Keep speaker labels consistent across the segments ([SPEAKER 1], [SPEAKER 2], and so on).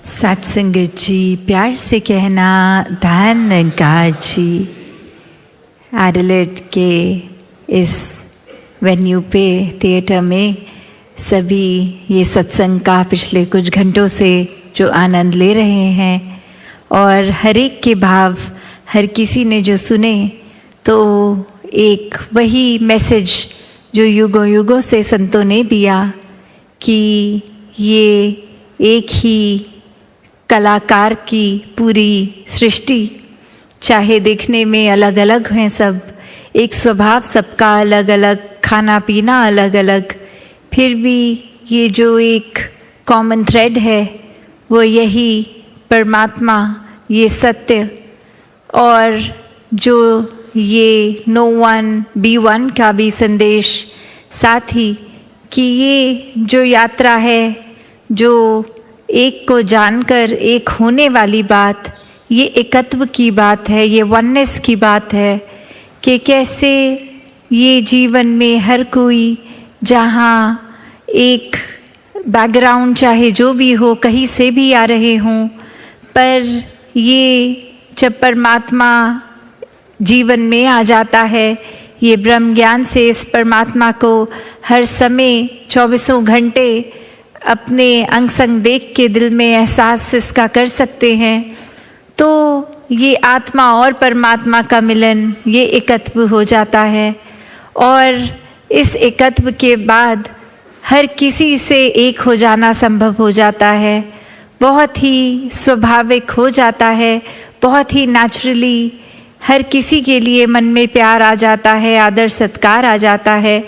[SPEAKER 1] सत्संगत जी, प्यार से कहना धन्यवाद जी। एडिलेड के इस वेन्यू पे, थिएटर में सभी ये सत्संग का पिछले कुछ घंटों से जो आनंद ले रहे हैं और हर एक के भाव हर किसी ने जो सुने, तो एक वही मैसेज जो युगों युगों से संतों ने दिया कि ये एक ही कलाकार की पूरी सृष्टि, चाहे देखने में अलग अलग हैं सब, एक स्वभाव सबका अलग अलग, खाना पीना अलग अलग, फिर भी ये जो एक कॉमन थ्रेड है वो यही परमात्मा, ये सत्य, और जो ये नो वन बी वन का भी संदेश साथ ही, कि ये जो यात्रा है, जो एक को जानकर एक होने वाली बात, ये एकत्व की बात है, ये वननेस की बात है कि कैसे ये जीवन में हर कोई जहाँ एक बैकग्राउंड चाहे जो भी हो, कहीं से भी आ रहे हों, पर ये जब परमात्मा जीवन में आ जाता है, ये ब्रह्म ज्ञान से इस परमात्मा को हर समय 24 घंटे अपने अंग संग देख के दिल में एहसास इसका कर सकते हैं, तो ये आत्मा और परमात्मा का मिलन, ये एकत्व हो जाता है। और इस एकत्व के बाद हर किसी से एक हो जाना संभव हो जाता है, बहुत ही स्वाभाविक हो जाता है, बहुत ही नेचुरली हर किसी के लिए मन में प्यार आ जाता है, आदर सत्कार आ जाता है,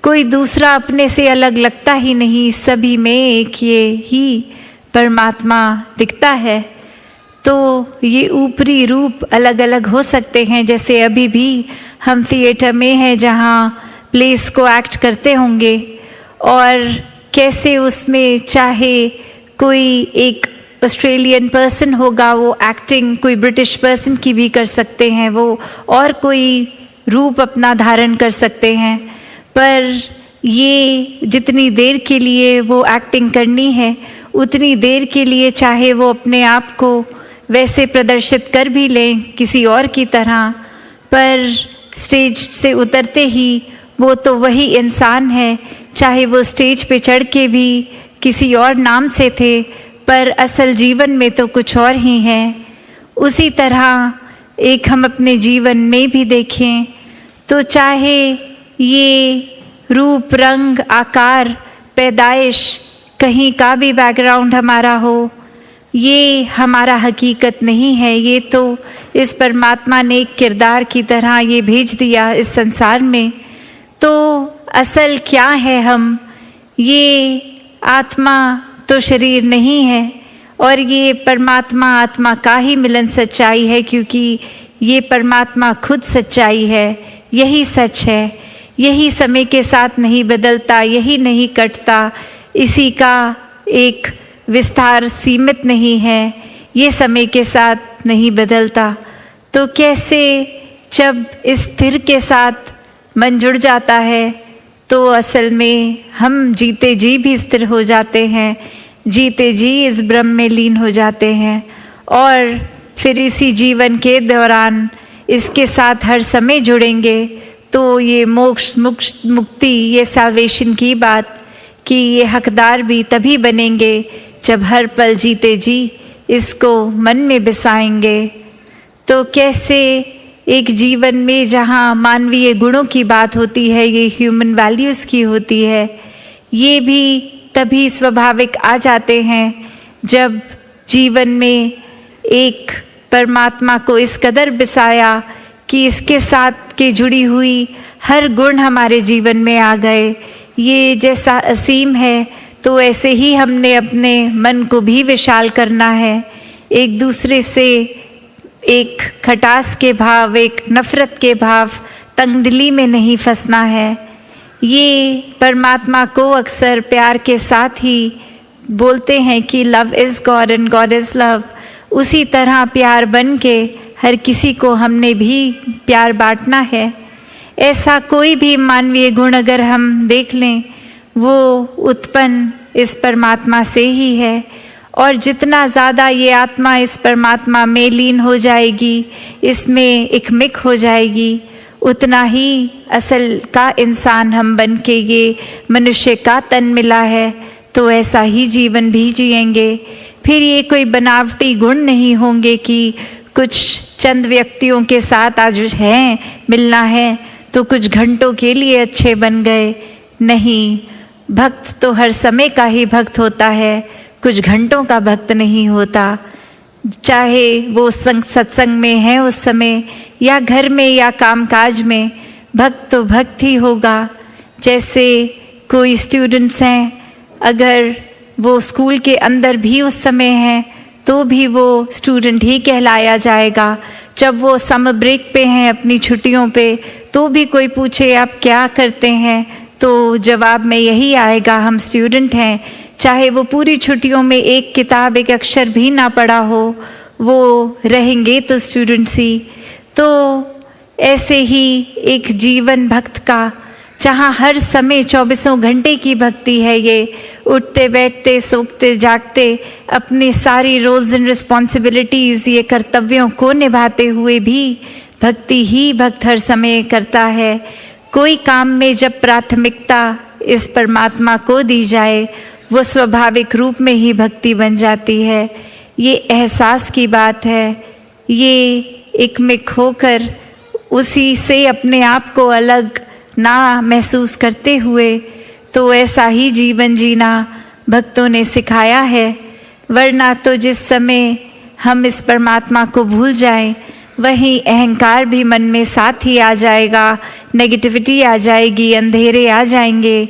[SPEAKER 1] कोई दूसरा अपने से अलग लगता ही नहीं, सभी में एक ये ही परमात्मा दिखता है। तो ये ऊपरी रूप अलग अलग हो सकते हैं, जैसे अभी भी हम थिएटर में हैं जहाँ प्लेस को एक्ट करते होंगे, और कैसे उसमें चाहे कोई एक ऑस्ट्रेलियन पर्सन होगा, वो एक्टिंग कोई ब्रिटिश पर्सन की भी कर सकते हैं वो, और कोई रूप अपना धारण कर सकते हैं, पर ये जितनी देर के लिए वो एक्टिंग करनी है, उतनी देर के लिए चाहे वो अपने आप को वैसे प्रदर्शित कर भी लें किसी और की तरह, पर स्टेज से उतरते ही वो तो वही इंसान है, चाहे वो स्टेज पे चढ़ के भी किसी और नाम से थे, पर असल जीवन में तो कुछ और ही है। उसी तरह एक हम अपने जीवन में भी देखें तो चाहे ये रूप रंग आकार पैदाइश कहीं का भी बैकग्राउंड हमारा हो, ये हमारा हकीकत नहीं है, ये तो इस परमात्मा ने एक किरदार की तरह ये भेज दिया इस संसार में। तो असल क्या है हम, ये आत्मा तो शरीर नहीं है, और ये परमात्मा आत्मा का ही मिलन सच्चाई है, क्योंकि ये परमात्मा खुद सच्चाई है, यही सच है, यही समय के साथ नहीं बदलता, यही नहीं कटता, इसी का एक विस्तार सीमित नहीं है, ये समय के साथ नहीं बदलता। तो कैसे जब इस स्थिर के साथ मन जुड़ जाता है, तो असल में हम जीते जी भी स्थिर हो जाते हैं, जीते जी इस ब्रह्म में लीन हो जाते हैं, और फिर इसी जीवन के दौरान इसके साथ हर समय जुड़ेंगे, तो ये मोक्ष मुक्ति, ये सैल्वेशन की बात, कि ये हकदार भी तभी बनेंगे जब हर पल जीते जी इसको मन में बसाएंगे। तो कैसे एक जीवन में जहाँ मानवीय गुणों की बात होती है, ये ह्यूमन वैल्यूज़ की होती है, ये भी तभी स्वाभाविक आ जाते हैं जब जीवन में एक परमात्मा को इस कदर बसाया कि इसके साथ के जुड़ी हुई हर गुण हमारे जीवन में आ गए। ये जैसा असीम है, तो ऐसे ही हमने अपने मन को भी विशाल करना है, एक दूसरे से एक खटास के भाव, एक नफरत के भाव, तंगदिली में नहीं फंसना है। ये परमात्मा को अक्सर प्यार के साथ ही बोलते हैं कि love is God and God is love. उसी तरह प्यार बन के हर किसी को हमने भी प्यार बांटना है। ऐसा कोई भी मानवीय गुण अगर हम देख लें, वो उत्पन्न इस परमात्मा से ही है, और जितना ज़्यादा ये आत्मा इस परमात्मा में लीन हो जाएगी, इसमें एकमिक हो जाएगी, उतना ही असल का इंसान हम बन के ये मनुष्य का तन मिला है, तो ऐसा ही जीवन भी जिएंगे। फिर ये कोई बनावटी गुण नहीं होंगे कि कुछ चंद व्यक्तियों के साथ आज हैं, मिलना है तो कुछ घंटों के लिए अच्छे बन गए। नहीं, भक्त तो हर समय का ही भक्त होता है, कुछ घंटों का भक्त नहीं होता। चाहे वो सत्संग में है उस समय, या घर में या कामकाज में, भक्त तो भक्त ही होगा। जैसे कोई स्टूडेंट्स हैं, अगर वो स्कूल के अंदर भी उस समय हैं तो भी वो स्टूडेंट ही कहलाया जाएगा। जब वो समर ब्रेक पे हैं, अपनी छुट्टियों पे, तो भी कोई पूछे आप क्या करते हैं, तो जवाब में यही आएगा, हम स्टूडेंट हैं। चाहे वो पूरी छुट्टियों में एक किताब, एक अक्षर भी ना पढ़ा हो, वो रहेंगे तो स्टूडेंट्स ही। तो ऐसे ही एक जीवन भक्त का, जहाँ हर समय 24 घंटे की भक्ति है, ये उठते बैठते सोते जागते अपनी सारी रोल्स एंड रिस्पॉन्सिबिलिटीज़, ये कर्तव्यों को निभाते हुए भी भक्ति ही भक्त हर समय करता है। कोई काम में जब प्राथमिकता इस परमात्मा को दी जाए, वो स्वाभाविक रूप में ही भक्ति बन जाती है। ये एहसास की बात है, ये एकमिक होकर उसी से अपने आप को अलग ना महसूस करते हुए, तो ऐसा ही जीवन जीना भक्तों ने सिखाया है। वरना तो जिस समय हम इस परमात्मा को भूल जाएं, वहीं अहंकार भी मन में साथ ही आ जाएगा, नेगेटिविटी आ जाएगी, अंधेरे आ जाएंगे।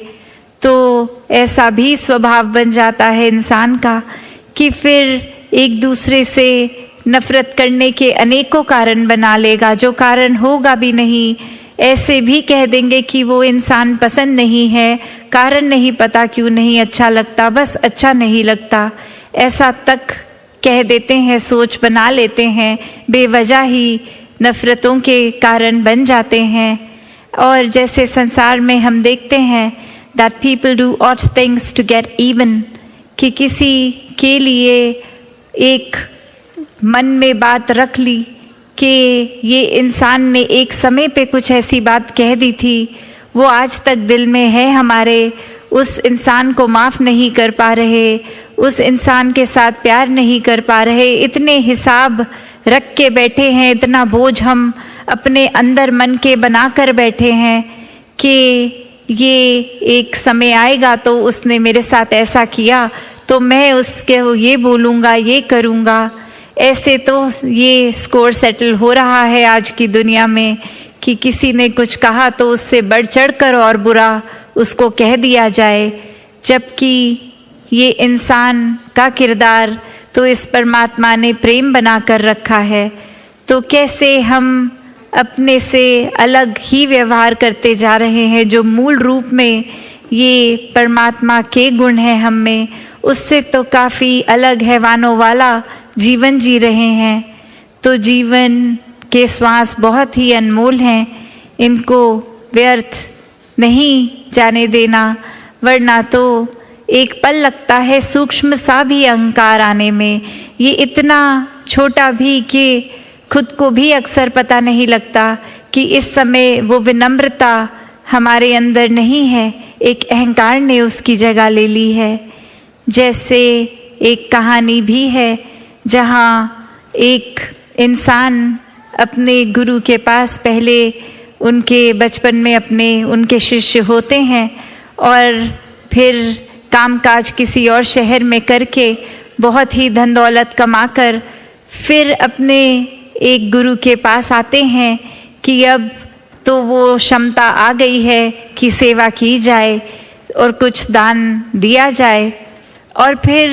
[SPEAKER 1] तो ऐसा भी स्वभाव बन जाता है इंसान का कि फिर एक दूसरे से नफरत करने के अनेकों कारण बना लेगा, जो कारण होगा भी नहीं। ऐसे भी कह देंगे कि वो इंसान पसंद नहीं है, कारण नहीं पता क्यों नहीं अच्छा लगता, बस अच्छा नहीं लगता, ऐसा तक कह देते हैं, सोच बना लेते हैं, बेवजह ही नफरतों के कारण बन जाते हैं। और जैसे संसार में हम देखते हैं that people do odd things to get even, कि किसी के लिए एक मन में बात रख ली कि ये इंसान ने एक समय पे कुछ ऐसी बात कह दी थी, वो आज तक दिल में है हमारे, उस इंसान को माफ़ नहीं कर पा रहे, उस इंसान के साथ प्यार नहीं कर पा रहे, इतने हिसाब रख के बैठे हैं, इतना बोझ हम अपने अंदर मन के बना कर बैठे हैं कि ये एक समय आएगा तो उसने मेरे साथ ऐसा किया तो मैं उसके ये बोलूँगा, ये करूँगा। ऐसे तो ये स्कोर सेटल हो रहा है आज की दुनिया में कि किसी ने कुछ कहा तो उससे बढ़ चढ़ कर और बुरा उसको कह दिया जाए, जबकि ये इंसान का किरदार तो इस परमात्मा ने प्रेम बना कर रखा है। तो कैसे हम अपने से अलग ही व्यवहार करते जा रहे हैं, जो मूल रूप में ये परमात्मा के गुण हैं हम में, उससे तो काफ़ी अलग हैवानों वाला जीवन जी रहे हैं। तो जीवन के श्वास बहुत ही अनमोल हैं, इनको व्यर्थ नहीं जाने देना, वरना तो एक पल लगता है सूक्ष्म सा भी अहंकार आने में, ये इतना छोटा भी कि खुद को भी अक्सर पता नहीं लगता कि इस समय वो विनम्रता हमारे अंदर नहीं है, एक अहंकार ने उसकी जगह ले ली है। जैसे एक कहानी भी है जहाँ एक इंसान अपने गुरु के पास, पहले उनके बचपन में उनके शिष्य होते हैं और फिर कामकाज किसी और शहर में करके बहुत ही धन दौलत कमाकर फिर अपने एक गुरु के पास आते हैं कि अब तो वो क्षमता आ गई है कि सेवा की जाए और कुछ दान दिया जाए। और फिर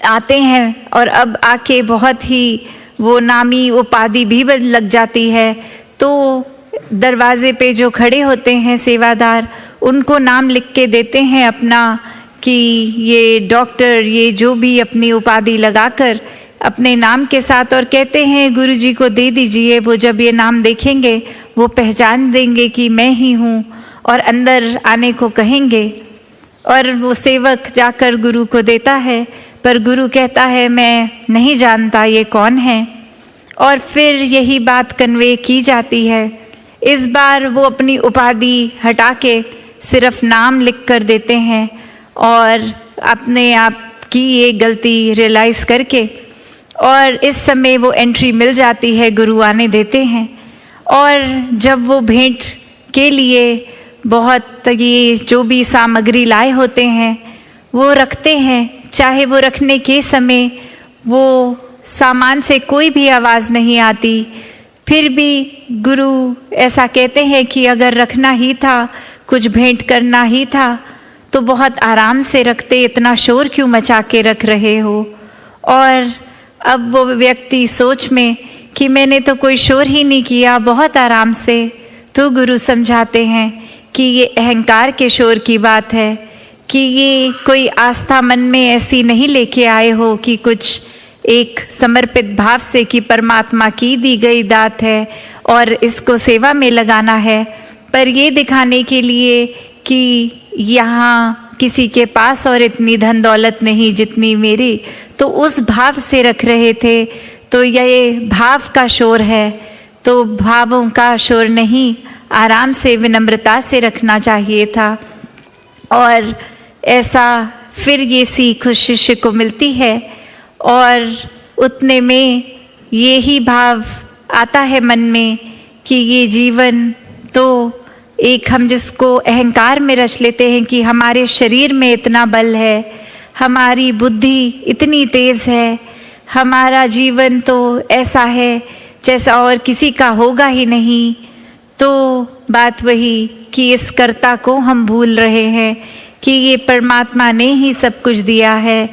[SPEAKER 1] आते हैं और अब आके बहुत ही वो नामी उपाधि भी लग जाती है, तो दरवाजे पे जो खड़े होते हैं सेवादार, उनको नाम लिख के देते हैं अपना कि ये डॉक्टर, ये जो भी अपनी उपाधि लगाकर अपने नाम के साथ, और कहते हैं गुरुजी को दे दीजिए, वो जब ये नाम देखेंगे वो पहचान देंगे कि मैं ही हूँ और अंदर आने को कहेंगे। और वो सेवक जाकर गुरु को देता है, पर गुरु कहता है मैं नहीं जानता ये कौन है। और फिर यही बात कन्वे की जाती है। इस बार वो अपनी उपाधि हटा के सिर्फ नाम लिख कर देते हैं और अपने आप की ये गलती रियलाइज़ करके, और इस समय वो एंट्री मिल जाती है, गुरु आने देते हैं। और जब वो भेंट के लिए बहुत ये जो भी सामग्री लाए होते हैं वो रखते हैं, चाहे वो रखने के समय वो सामान से कोई भी आवाज़ नहीं आती, फिर भी गुरु ऐसा कहते हैं कि अगर रखना ही था, कुछ भेंट करना ही था, तो बहुत आराम से रखते, इतना शोर क्यों मचा के रख रहे हो। और अब वो व्यक्ति सोच में कि मैंने तो कोई शोर ही नहीं किया, बहुत आराम से। तो गुरु समझाते हैं कि ये अहंकार के शोर की बात है, कि ये कोई आस्था मन में ऐसी नहीं लेके आए हो कि कुछ एक समर्पित भाव से कि परमात्मा की दी गई दात है और इसको सेवा में लगाना है, पर ये दिखाने के लिए कि यहाँ किसी के पास और इतनी धन दौलत नहीं जितनी मेरी, तो उस भाव से रख रहे थे। तो ये भाव का शोर है, तो भावों का शोर नहीं, आराम से विनम्रता से रखना चाहिए था। और ऐसा फिर ये सीख उस शिष्य को मिलती है और उतने में ये ही भाव आता है मन में कि ये जीवन तो एक, हम जिसको अहंकार में रच लेते हैं कि हमारे शरीर में इतना बल है, हमारी बुद्धि इतनी तेज है, हमारा जीवन तो ऐसा है जैसा और किसी का होगा ही नहीं। तो बात वही कि इस कर्ता को हम भूल रहे हैं कि ये परमात्मा ने ही सब कुछ दिया है।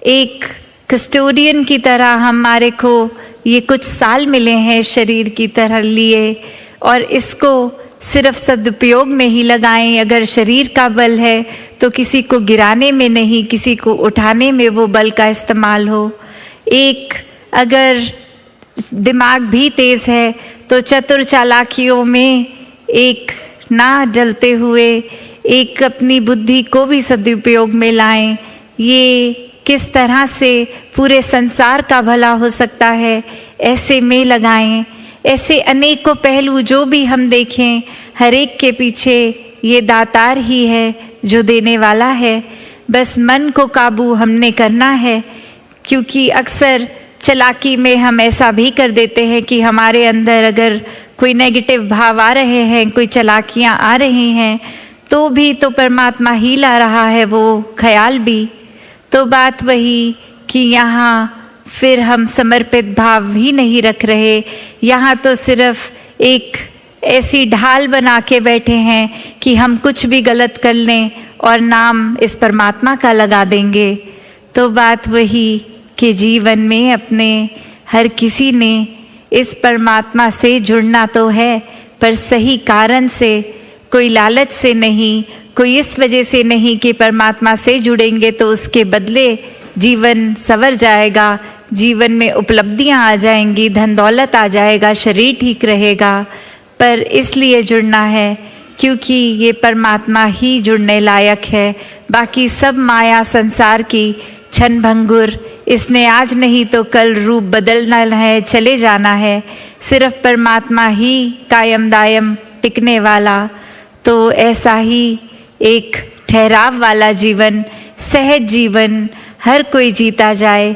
[SPEAKER 1] एक कस्टोडियन की तरह हमारे को ये कुछ साल मिले हैं शरीर की तरह लिए, और इसको सिर्फ सदुपयोग में ही लगाएं। अगर शरीर का बल है तो किसी को गिराने में नहीं, किसी को उठाने में वो बल का इस्तेमाल हो। एक अगर दिमाग भी तेज है तो चतुर चालाकियों में एक ना जलते हुए एक अपनी बुद्धि को भी सदुपयोग में लाएं। ये किस तरह से पूरे संसार का भला हो सकता है, ऐसे में लगाएं। ऐसे अनेकों पहलू जो भी हम देखें, हर एक के पीछे ये दातार ही है जो देने वाला है। बस मन को काबू हमने करना है, क्योंकि अक्सर चालाकी में हम ऐसा भी कर देते हैं कि हमारे अंदर अगर कोई नेगेटिव भाव आ रहे हैं, कोई चालाकियाँ आ रही हैं, तो भी तो परमात्मा ही ला रहा है वो ख्याल भी। तो बात वही कि यहाँ फिर हम समर्पित भाव ही नहीं रख रहे, यहाँ तो सिर्फ एक ऐसी ढाल बना के बैठे हैं कि हम कुछ भी गलत कर लें और नाम इस परमात्मा का लगा देंगे। तो बात वही कि जीवन में अपने हर किसी ने इस परमात्मा से जुड़ना तो है, पर सही कारण से, कोई लालच से नहीं, कोई इस वजह से नहीं कि परमात्मा से जुड़ेंगे तो उसके बदले जीवन संवर जाएगा, जीवन में उपलब्धियां आ जाएंगी, धन दौलत आ जाएगा, शरीर ठीक रहेगा। पर इसलिए जुड़ना है क्योंकि ये परमात्मा ही जुड़ने लायक है। बाकी सब माया संसार की क्षण भंगुर, इसने आज नहीं तो कल रूप बदलना है, चले जाना है। सिर्फ परमात्मा ही कायम दायम टिकने वाला। तो ऐसा ही एक ठहराव वाला जीवन, सहज जीवन हर कोई जीता जाए।